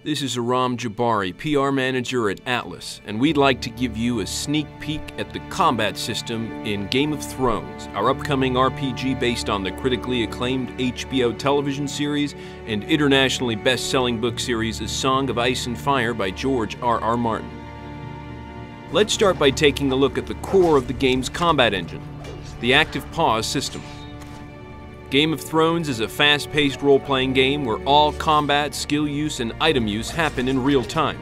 This is Aram Jabari, PR Manager at Atlas, and we'd like to give you a sneak peek at the combat system in Game of Thrones, our upcoming RPG based on the critically acclaimed HBO television series and internationally best-selling book series A Song of Ice and Fire by George R.R. Martin. Let's start by taking a look at the core of the game's combat engine, the active pause system. Game of Thrones is a fast-paced role-playing game where all combat, skill use, and item use happen in real time.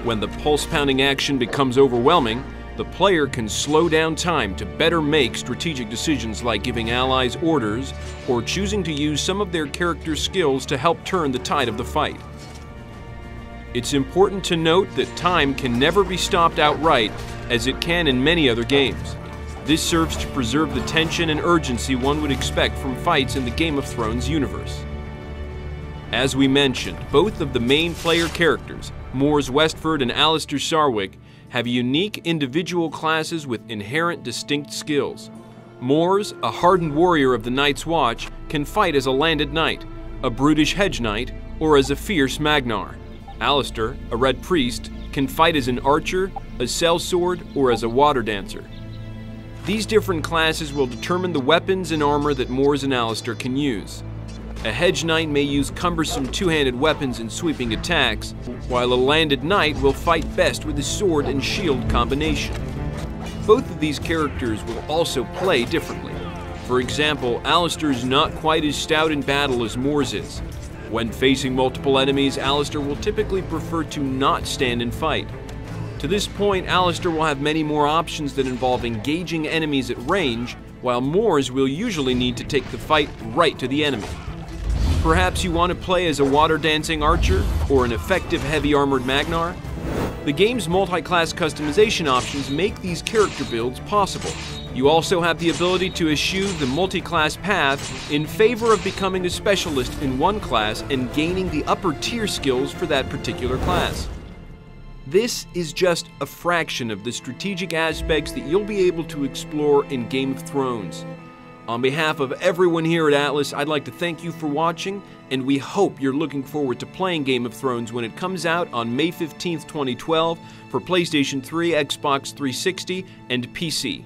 When the pulse-pounding action becomes overwhelming, the player can slow down time to better make strategic decisions like giving allies orders or choosing to use some of their character's skills to help turn the tide of the fight. It's important to note that time can never be stopped outright, as it can in many other games. This serves to preserve the tension and urgency one would expect from fights in the Game of Thrones universe. As we mentioned, both of the main player characters, Mors Westford and Alistair Sarwyck, have unique individual classes with inherent distinct skills. Mors, a hardened warrior of the Night's Watch, can fight as a landed knight, a brutish hedge knight, or as a fierce Magnar. Alistair, a red priest, can fight as an archer, a sellsword, or as a water dancer. These different classes will determine the weapons and armor that Mors and Alistair can use. A hedge knight may use cumbersome two-handed weapons and sweeping attacks, while a landed knight will fight best with a sword and shield combination. Both of these characters will also play differently. For example, Alistair is not quite as stout in battle as Mors is. When facing multiple enemies, Alistair will typically prefer to not stand and fight. To this point, Alistair will have many more options that involve engaging enemies at range, while Mors will usually need to take the fight right to the enemy. Perhaps you want to play as a water-dancing archer or an effective heavy-armored Magnar? The game's multi-class customization options make these character builds possible. You also have the ability to eschew the multi-class path in favor of becoming a specialist in one class and gaining the upper-tier skills for that particular class. This is just a fraction of the strategic aspects that you'll be able to explore in Game of Thrones. On behalf of everyone here at Atlas, I'd like to thank you for watching, and we hope you're looking forward to playing Game of Thrones when it comes out on May 15th, 2012 for PlayStation 3, Xbox 360, and PC.